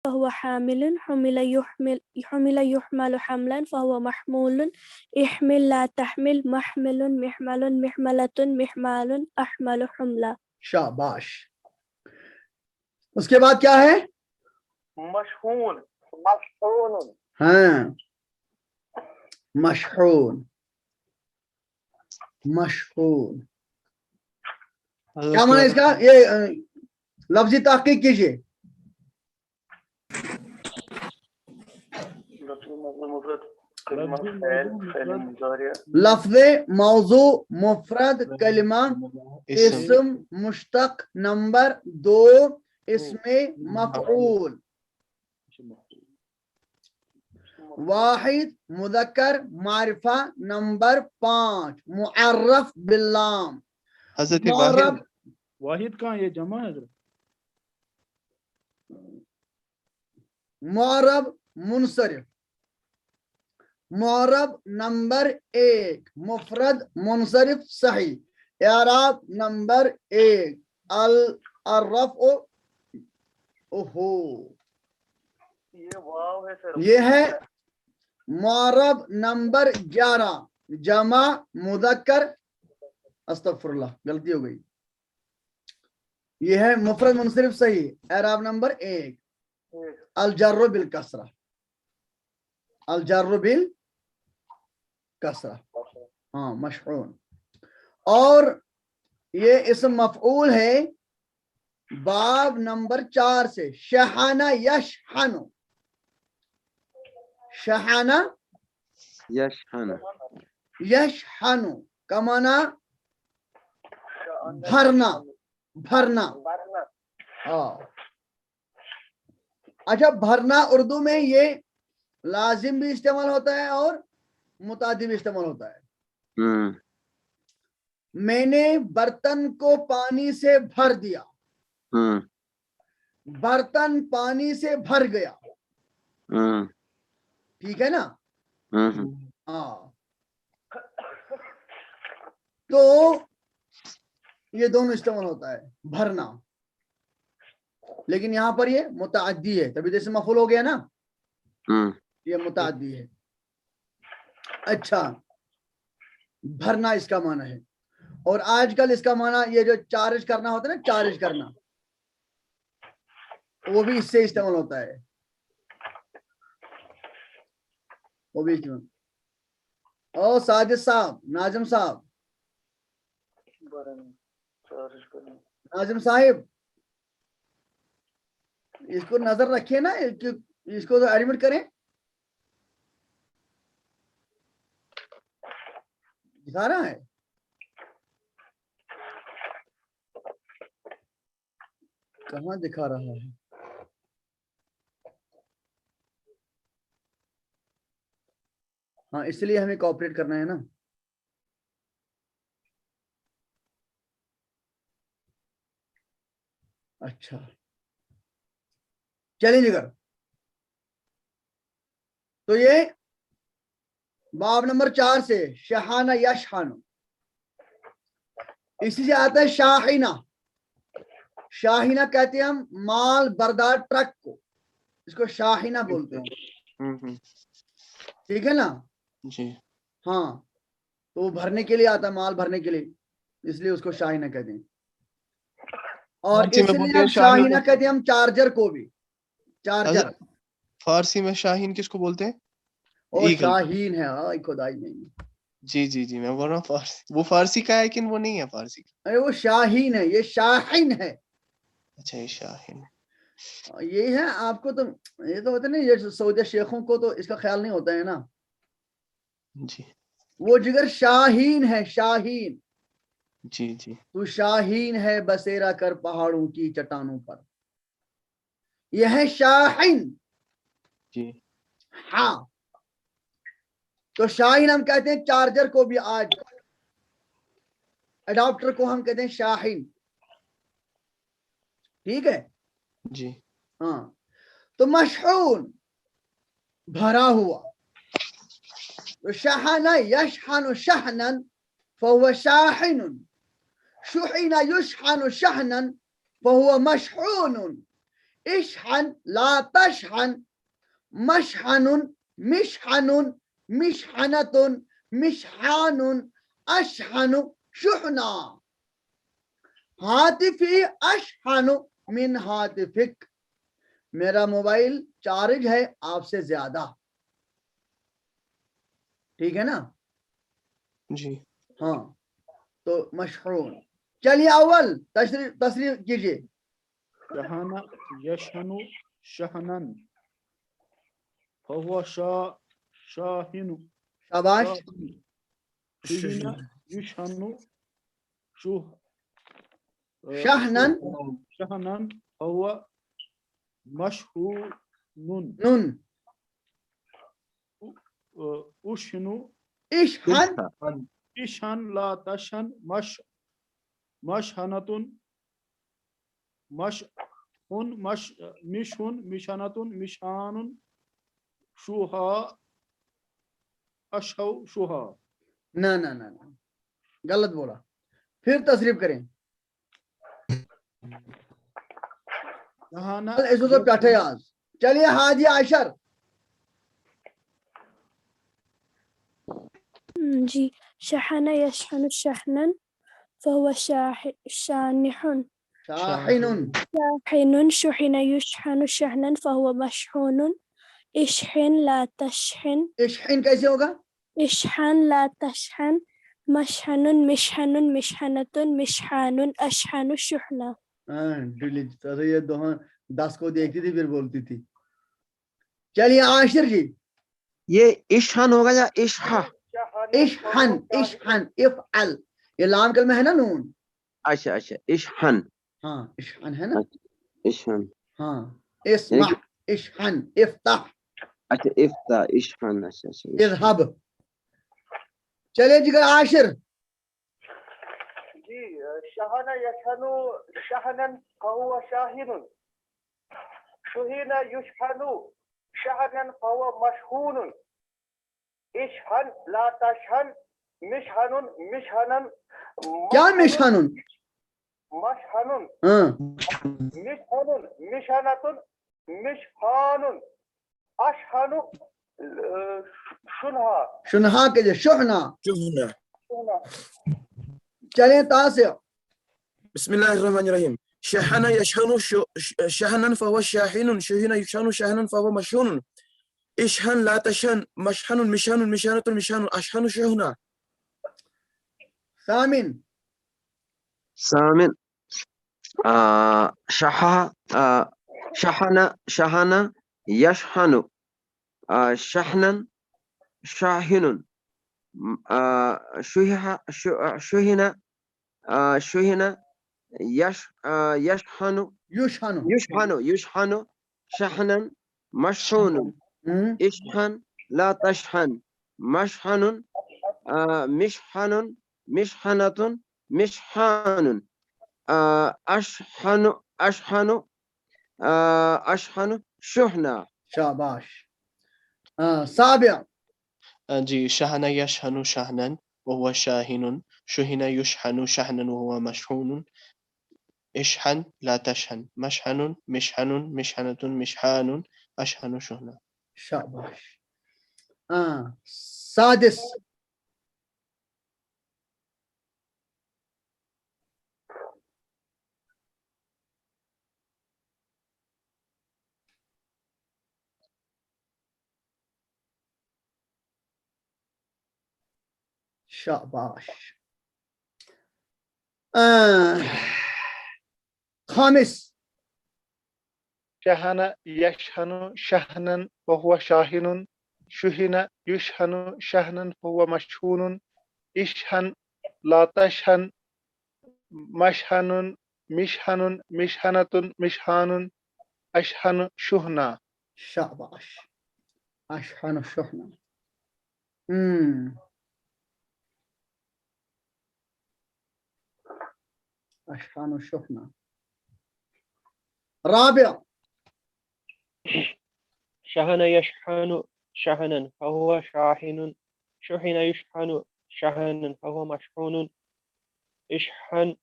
فهو حامل حمل يحمل حملا فهو محمول احمل لا تحمل محمل محمل محملة محمال أحمل حملة. شاباش. اس کے بعد کیا ہے؟ مشحون مشحون ہاں مشحون مشحون کیا معنی اس کا؟ یہ لفظی تحقیق کیجئے. لفظ موضوع مفرد کلمہ اسم مشتق نمبر 2 اسم مفعول واحد مذکر معرفہ نمبر 5 معرف باللام. حضرت معرب واحد کہاں یہ جمع ہے حضرت؟ معرب منصرف معرب نمبر 1 مفرد منصرف صحیح اعراب نمبر 1 الرفع اوہو یہ واو ہے سر. یہ ہے معرب نمبر 11 جمع مذکر استغفر اللہ غلطی ہو گئی. یہ ہے مفرد منصرف صحیح اعراب نمبر 1 الجر بالکسرہ الجر بالکسرہ ہاں مشحون. اور یہ اسم مفعول ہے باب نمبر 4 سے شحن یشحن شحن یشحن یشحن کا معنی بھرنا بھرنا. اچھا بھرنا اردو میں یہ لازم بھی استعمال ہوتا ہے اور متعدی بھی استعمال ہوتا ہے. میں نے برتن کو پانی سے بھر دیا برتن پانی سے بھر گیا ٹھیک ہے نا. ہاں تو یہ دونوں استعمال ہوتا ہے بھرنا لیکن یہاں پر یہ متعدی ہے تبھی جیسے مفعول ہو گیا نا یہ متعدی ہے. اچھا بھرنا اس کا معنی ہے اور آج کل اس کا معنی یہ جو چارج کرنا ہوتا ہے نا چارج کرنا وہ بھی اس سے استعمال ہوتا ہے وہ بھی استعمال. او ساجد صاحب ناظم صاحب ناظم صاحب اس کو نظر رکھیے نا اس کو ایڈمٹ کریں دکھا رہا ہے کہاں دکھا رہا ہے ہاں اس لیے ہمیں کوآپریٹ کرنا ہے نا. اچھا چلیں جگر تو یہ باب نمبر 4 سے شحانہ یشحن اسی سے آتا ہے شاہینہ. شاہینہ کہتے ہیں ہم مال بردار ٹرک کو اس کو شاہینہ بولتے ہیں ٹھیک ہے نا جی. ہاں تو وہ بھرنے کے لیے آتا ہے مال بھرنے کے لیے اس لیے اس کو شاہینہ کہتے ہیں. اور اس لیے شاہینہ کہتے ہیں ہم چارجر کو بھی چارجر. فارسی میں شاہین کس کو بولتے ہیں؟ اور شاہین ہے خدائی نہیں. جی جی جی میں بول رہا ہوں فارسی وہ فارسی کا ہے لیکن وہ نہیں ہے فارسی کا. ارے وہ شاہین ہے یہ شاہین ہے. اچھا یہ شاہین یہی ہے آپ کو تو یہ تو ہوتا ہے نا یہ سعودیہ شیخوں کو تو اس کا خیال نہیں ہوتا ہے نا. جی وہ جگر شاہین ہے شاہین. جی جی تو شاہین ہے بسیرا کر پہاڑوں کی چٹانوں پر یہ ہے شاہین. جی ہاں تو شاہین ہم کہتے ہیں چارجر کو بھی آج اڈاپٹر کو ہم کہتے ہیں شاہین ٹھیک ہے جی. ہاں تو مشحون بھرا ہوا تو شحن یشحن شحنا فهو شاحن شحن يشحن شحنا فهو مشحون اشحن لا تشحن مشحن مشحن مشحنة مشحان أشحن شحنا هاتفي أشحن من هاتفك میرا موبائل چارج ہے آپ سے زیادہ ٹھیک ہے نا جی ہاں تو مشحون چلیے اول تصریح کیجئے شحن يشحن شحنا فهو شاحن شاباش شحن يشحن شحنا شحنا فهو مشحون نون أشحن اشحن إشحن لا تشحن مشحنة مشحن مشحنة مشحان شوها أشهو شوها نہ نہ نہ نہ غلط بولا پھر تصریف کریں اس وقت بیٹھے آج چلیے حادی عشر جی شحن يشحن شحنا فهو شانح شاحن شاحن شحن يشحن شحنا فهو مشحون اشحن لا تشحن اشحن کیسے ہوگا اشحن لا تشحن مشحن مشحن مشحنة مشحان أشحن شحنة یہ دو 10 کو دیکھتی تھی پھر بولتی تھی چلیے عاشر جی یہ اشحن ہوگا یا اشحا اشحن اشحن افعل یہ لام کلمہ ہے نا نون اچھا اچھا اشحن ہاں اشحن ہے نا اشحن ہاں اسمع اشحن افتح اچھا افتا اشحن اچھا اچھا اذهب چلے جی عاشر جی شحن يشحن شحنا فهو شاحن شحن يشحن شحنا فهو مشحون اشحن لا تشحن مشحن مشحنا کیا مشحن مشحن ہاں مشحن مشحنة مشحان أشحن شنها شنہا کے جو شحنا چلیں تاسع بسم الله الرحمن الرحيم شحن يشحن شحنا فهو شاحن شحن يشحن شحنا فهو مشحون اشحن لا تشحن مشحن مشحن مشحنة مشحان أشحن شحنا ثامن ثامن شحن شحن يشحن شحنا شاحن شحن شحن يشحن یشحن يشحن شحنا مشحون اشحن لا تشحن مشحن مشحن مشحنة مشحان أشحن أشحن أشحن شحنا شاباش سابع جی شحن يشحن شحنا وهو شاحن شحن يشحن شحنا وهو مشحون اشحن لا تشحن مشحن مشحن مشحنة مشحان أشحن شحنا شاباش سادس شاباش خامس شحن يشحن شحنا وهو شاحن شحن يشحن شحنا فهو مشحون اشحن لا تشحن مشحن مشحن مشحنة مشحان أشحن شحنا شاباش أشحن الشحنة أشحن الشحنة رابع شحن يشحن شحنا فهو شاحن شحن يشحن شحنا فهو مشحون اشحن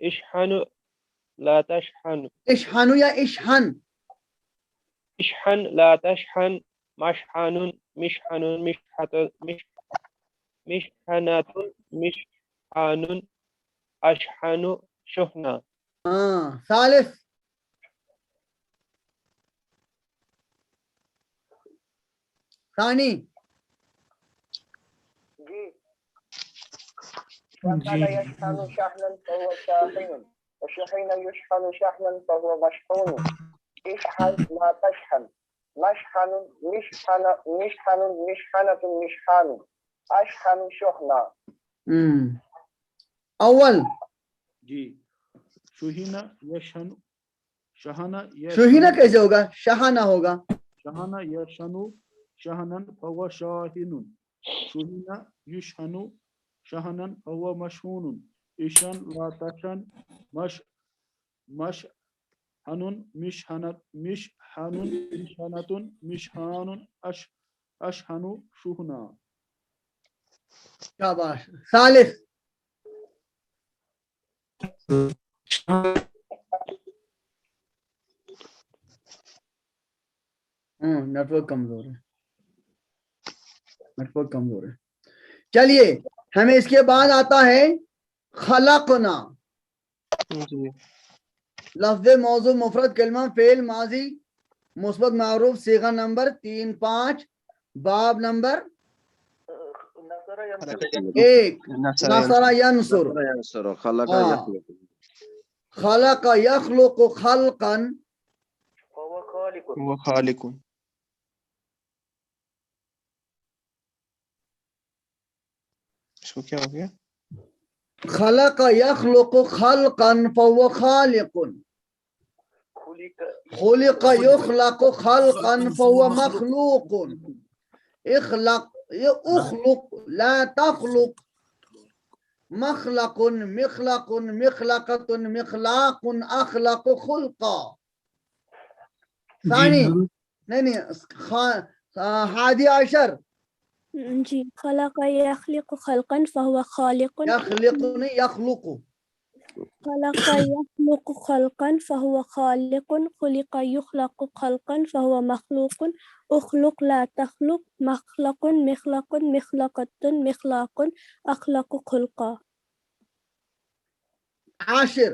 اشحن لا تشحن اشحن یا اشحن؟ اشحن لا تشحن مشحن مشحن مشحنة مشحن أشحن شحنة ہاں ثالث ثانی شحن يشحن شحنا فهو شاحن وشحن يشحن شحنا فهو مشحون اشحن لا تشحن مشحن مشحنة مشحان أشحن شحنة اول جی شہینہ یشہن شہانہ شہینہ کیسے ہوگا؟ شہانہ ہوگا. شہانہ یشہنو شہنن فہو شاہن شہینہ یشہنو شہنن فہو مشہون اشن لا تشن مشحن مشحنۃ مشحان اشحن شہنا. شاباش. ثالث نیٹ ورک کمزور ہے، نیٹ ورک کمزور ہے. چلیے ہمیں اس کے بعد آتا ہے خلقنا. جی لفظ موضوع مفرد کلمہ فعل ماضی مثبت معروف صیغہ نمبر 3 5 باب نمبر 1 نصر ینصر. خلق ہاں. يخلق خلق یخلق خلقا فهو خالق وہ خالق. اس کو کیا ہو گیا؟ خلق یخلق خلقا فهو خالق خلق يخلق خلقا فهو مخلوق اخلق اخلق لا تخلق مخلق مخلق مخلقة مخلاق اخلق خلقا. ثانی نہیں حادی عشر جی خلق يخلق خلقا فهو خالق يخلق نہیں يخلق. خلق يخلق خلقا فهو خالق خلق يخلق خلقا فهو مخلوق اخلق لا تخلق مخلق مخلق مخلقة مخلاق أخلق خلقا. عاشر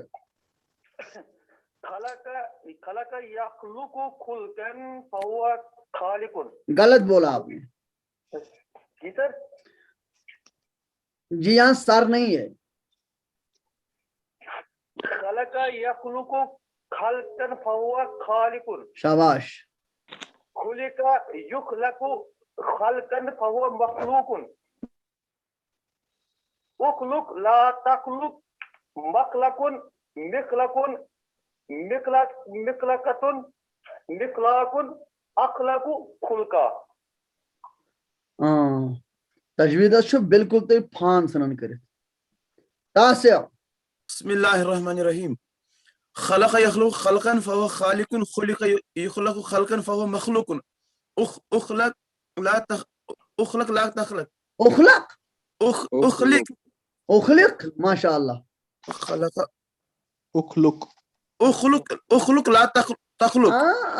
خلق يخلق خلقا فهو خالق. غلط بولا آپ نے. جی سر جی یہاں سر نہیں ہے. خلق يخلق خلقا فهو خالق شاباش. خلق يخلق خلقا فهو مخلوق اخلق لا تخلق مخلق مخلق مخلقة مخلاق اخلق خلقا. تجوید چھو بالکل تو پھان سنن کرت. تاسع بسم اللہ الرحمن الرحیم. خلق يخلق خلقا فهو خالق خلق يخلق خلقا فهو مخلوق اخلق لا تخلق اخلق اخلق اخلق ما شاء اللہ. خلق اخلق اخلق لا تخلق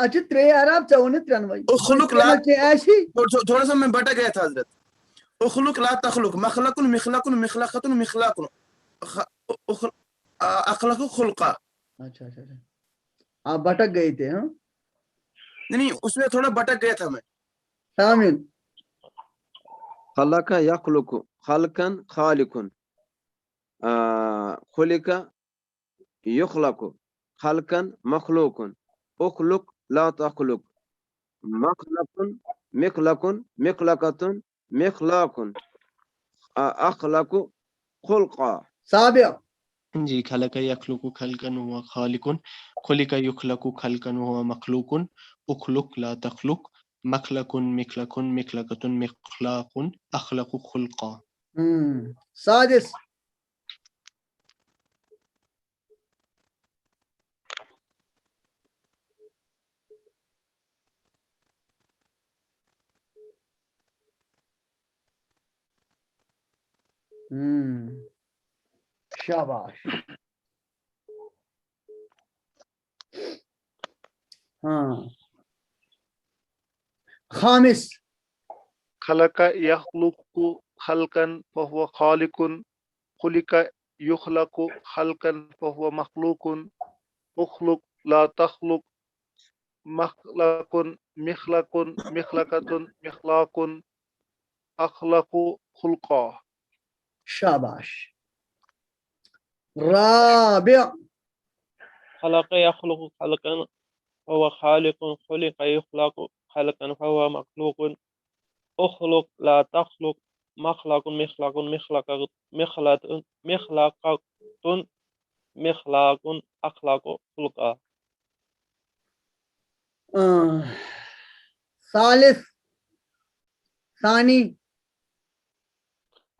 اچھا ترے عرب چون ترن وای اخلق لا ایسی تھوڑا سا میں بٹا گیا تھا حضرت. اخلق لا تخلق مخلق مخلق مخلقة مخلاق اخلق خلقا. اچھا اچھا اچھا آپ بھٹک گئے تھے. ہاں نہیں اس میں تھوڑا بٹک گیا تھا میں. تامل خلق يخلق خلقا خالق خلق يخلق خلقا مخلوق اخلق لا تخلق مخلق مخلق مخلقة مخلاق اخلق خلقا. سابع جی خلق یخلق خلقا وهو خالق خلق یخلق خلقا وهو مخلوق اخلق لا تخلق مخلق مخلق مخلقة مخلاق اخلق خلقا. سادس شاباش. خامس خلق يخلق خلقا فهو خالق خلق يخلق خلقا فهو مخلوق اخلق لا تخلق مخلق مخلق مخلقة مخلاق اخلق خلقا. شاباش. رابع خلق يخلق خلقا فهو خالق خلق يخلق خلقا فهو مخلوق اخلق لا تخلق مخلق مخلق مخلقة مخلاق أخلاق خلقا. ثالث ثانی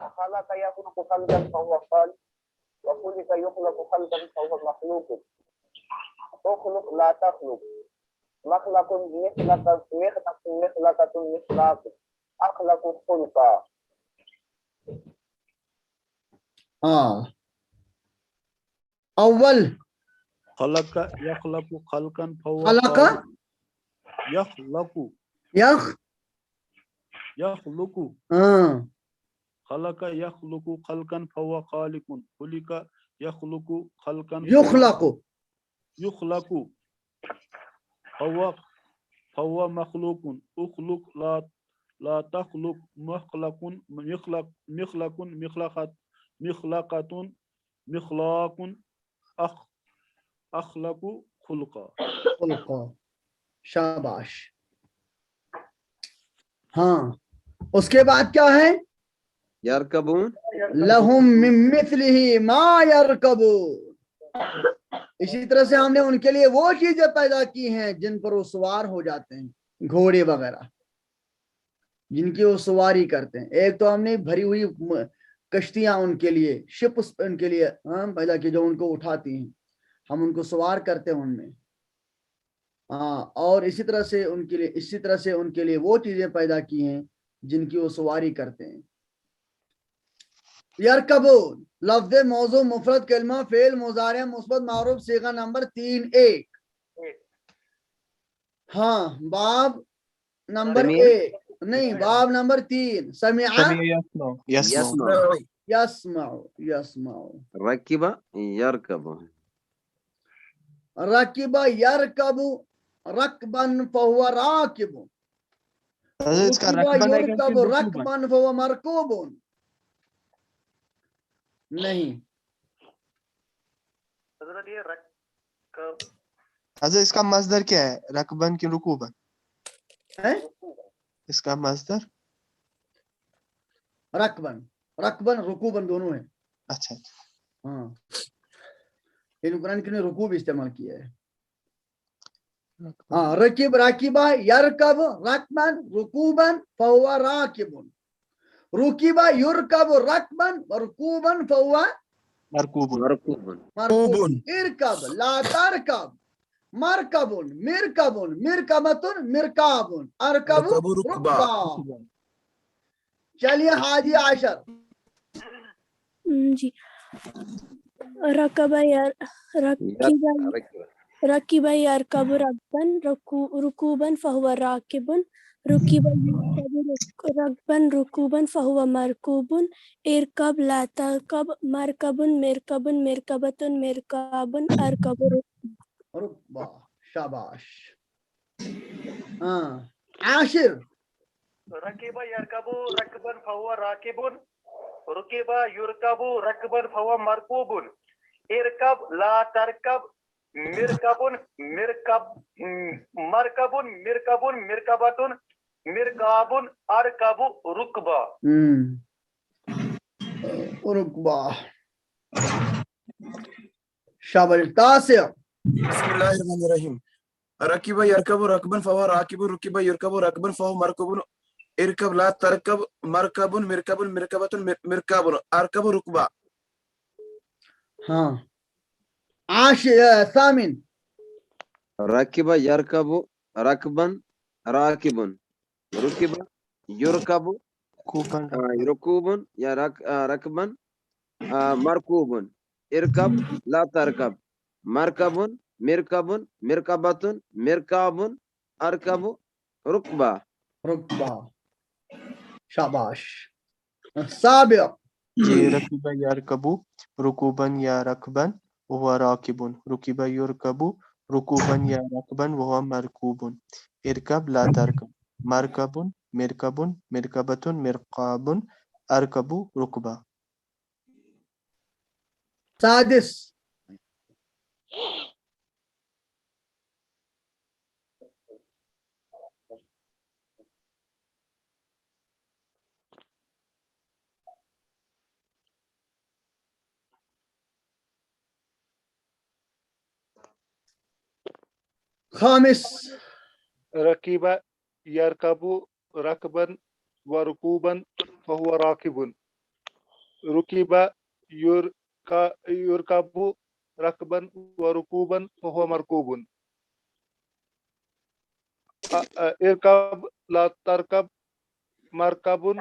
خلق يخلق خلقا فهو خالق وخلق يخلق خلقا فهو مخلوق اخلق لا تخلق مخلق مخلقة مخلاق اخلق خلقا. اول خلق يخلق خلقا فهو خلق خالق. يخلق يخلق خلق يخلق خلقا فهو خالق خلق يخلق خلقا يخلق فهو مخلوق اخلق لا تخلق مخلق مخلقة مخلاق اخلق خلقا. شاباش. ہاں اس کے بعد کیا ہے؟ يركبون لہم من مثلہ ما یرکبون. اسی طرح سے ہم نے ان کے لیے وہ چیزیں پیدا کی ہیں جن پر وہ سوار ہو جاتے ہیں، گھوڑے وغیرہ جن کی وہ سواری کرتے ہیں. ایک تو ہم نے بھری ہوئی کشتیاں ان کے لیے، شپس ان کے لیے پیدا کی جو ان کو اٹھاتی ہیں، ہم ان کو سوار کرتے ہیں ان میں. اور اسی طرح سے ان کے لیے وہ چیزیں پیدا کی ہیں جن کی وہ سواری کرتے ہیں. یرکبون لفظ موضوع مفرد کلمہ فعل مضارع مثبت معروف صیغہ نمبر 3 ہاں باب نمبر 1 نہیں باب نمبر 3 سمع یسمع. ركب يركب رکب یرکب رکبن فہو راکب رکب یرکب رکبن فہو مرکوب. نہیں حضرت یہ رکب حضرت اس کا مصدر کیا ہے؟ رکبن کی رکوبن ہے اس کا مصدر؟ رکبن رکوبن دونوں ہیں. اچھا ہاں لیکن قرآن نے رکوب استعمال کیا ہے. ہاں رکب راکبہ یرکب رکبن رکوبن فہو راکبن رکب یرکب رکبن رکوبن فہو مرکوب. مرکوب. ارکب لا ترکب مرکبن مرکبن مرکبتن مرکابن ارکب رکبا. چلیے 11 جی. رکب یرکب رکبن رکوبن فہو راکبن رکب یرکب رکبن رکوبن فہو مرکوبن ارکب لا ترکب مرکبن مرکبن مرکبتن مرکابن ارکب رکبا. شاباش. 10 ركب يركب ركبا فهو راكب ركب يركب ركبا فهو مركوب اركب لا تركب مركب مركب مركب مركب مركبة مركاب اركب ركبا. رکبا. شاباش. 9 بسم اللہ الرحمن الرحیم. رکب یرکب رکبن فہو راکب رکب یرکب رکبن فہو مرکوب ارکب لا ترکب مرکب مرکب مرکبۃ مرکاب ارکب رکبا. ہاں 8 ركب يركب ركبا راكب ركب يركب ركوب يا ركبا مركوب اركب لا تركب مركب مركب مركبة مركاب اركب ركبا. ركبة شاباش. السابع جی رکب یرکبو رکوبن یا رکبن وهو راکب رکب یرکب رکوبن یا رکبن وهو مرکوب ارکب لا ترکب مرکب مرکب مرکبة مرقاب ارکب رکبہ. سادس خامس ركب يركب ركبا وركوبا فهو راكب ركب يركب ركبا وركوبا فهو مركوب اركب لا تركب مركب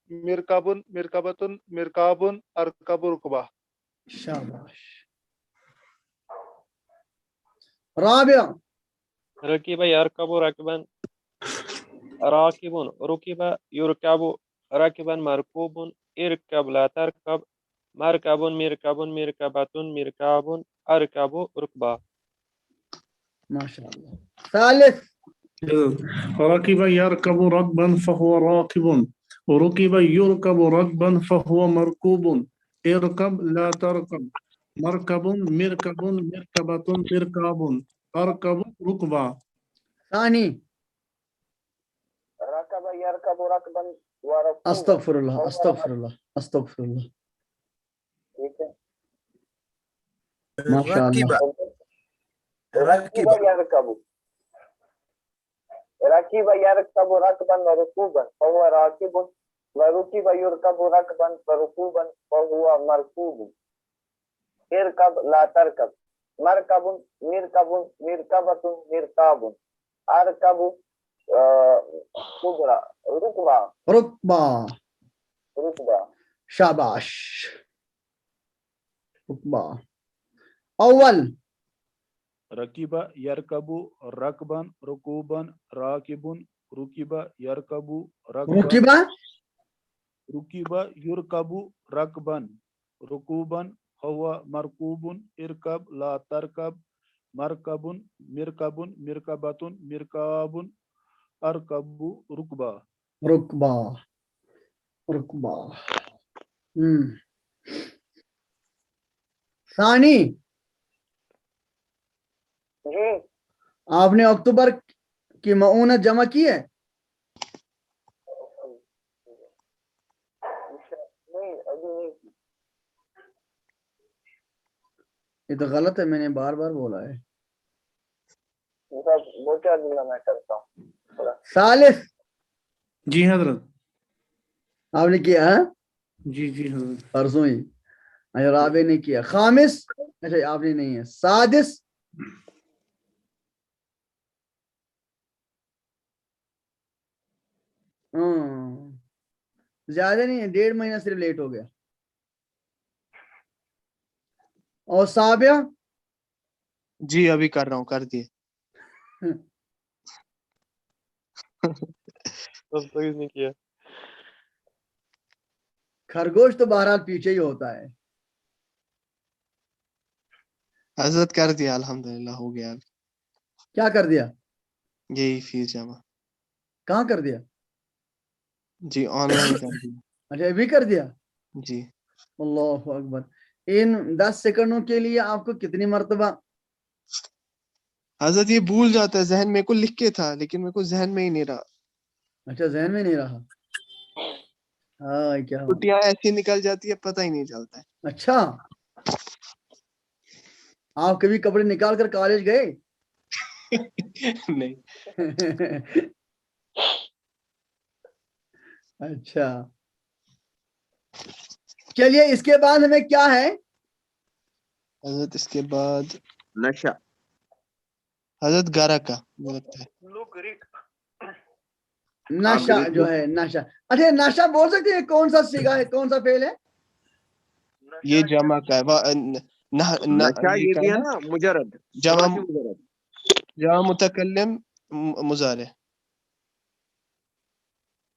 مركب مركبة مركاب اركب ركبة. شاباش. رابع ركب يركب ركبا راكب ركب يركب ركبا مركوب اركب لا تركب مركب مركب مركبة مركاب أركب ركبة. ما شاء الله. ثالث ركب يركب ركبا فهو راكب وركب يركب ركبا فهو مركوب اركب لا تركب مركب مركب مركبة مركاب أركب ركبة. ثاني ركب يركب ركبا وركوبا. استغفر الله استغفر الله استغفر الله. ٹھیک ہے. ما شاء الله. ركب يركب ركب يركب ركبا وركوبا فهو راكب وركب يركب ركبا وركوبا فهو مركوب اركب لا تركب مركب مركب مركبة مركاب أركب كبرى ركبة ركبة ركبة. شاباش. ركبة. اول ركب يركب ركبا ركوبا راكب ركب يركب ركبا ركب ركب يركب ركبا ركوبا هو مركوب اركب لا تركب مركب مركب مركبة مركاب أركب ركبة. ركبة ركبة. ثانی جی آپ نے اکتوبر کی معونت جمع کی ہے؟ نہیں ابھی نہیں. یہ تو غلط ہے، میں نے بار بار بولا ہے. وہ کیا دن میں کرتا ہوں. ثالث جی حضرت. آپ نے کیا ہے جی جی حضرت. پرسوں ہی. اچھا رابع نے کیا. خامس اچھا آپ نے نہیں ہے. سادس زیادہ نہیں ہے، 1.5 مہینہ صرف لیٹ ہو گیا. اور سابع جی ابھی کر رہا ہوں، کر دیے. بس کوئی نہیں کیا. خرگوش تو بہرحال پیچھے ہی ہوتا ہے. حضرت کر دیا الحمدللہ، ہو گیا. کیا کر دیا؟ یہی فیس جمع. کہاں کر دیا؟ جی آن لائن کر دیا. اچھا ابھی کر دیا. جی اللہ اکبر. ان 10 سیکنڈوں کے لیے آپ کو کتنی مرتبہ؟ حضرت یہ بھول جاتا ہے، ذہن میرے کو لکھ کے تھا لیکن میرے کو ذہن میں ہی نہیں رہا. اچھا ذہن میں نہیں رہا. ہاں کیا ہوا؟ چھٹیاں ایسی نکل جاتی ہے، پتہ ہی نہیں چلتا ہے. اچھا آپ کبھی کپڑے نکال کر کالج گئے؟ نہیں. اچھا چلیے اس کے بعد ہمیں کیا ہے؟ حضرت اس کے بعد نشا. حضرت گارا کا مجھے لگتا ہے. نشا جو ہے نشا. اچھا نشا بول سکتے ہیں کون سا سیگا ہے، کون سا فعل ہے؟ یہ جمع کا ہے. نشا یہ بھی ہے نا مجرد. جمع متکلم مضارع.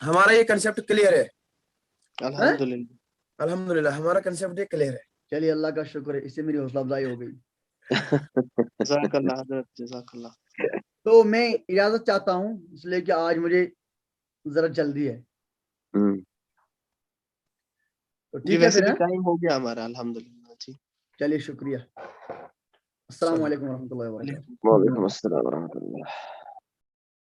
ہمارا یہ کنسیپٹ کلیئر ہے الحمدللہ. الحمدللہ ہمارا کنسیپٹ یہ کلیئر ہے. چلیے اللہ کا شکر ہے، اس سے میری حوصلہ افزائی ہو گئی. جزاک اللہ حضرت، جزاک اللہ. تو میں اجازت چاہتا ہوں اس لیے کہ آج مجھے ذرا جلدی ہے. تو جی ٹھیک ہے ویسے پھر. بھی ٹائم ہو گیا ہمارا. الحمدللہ جی. چلیے شکریہ. السلام علیکم ورحمۃ اللہ وبرکاتہ. وعلیکم السلام ورحمۃ اللہ.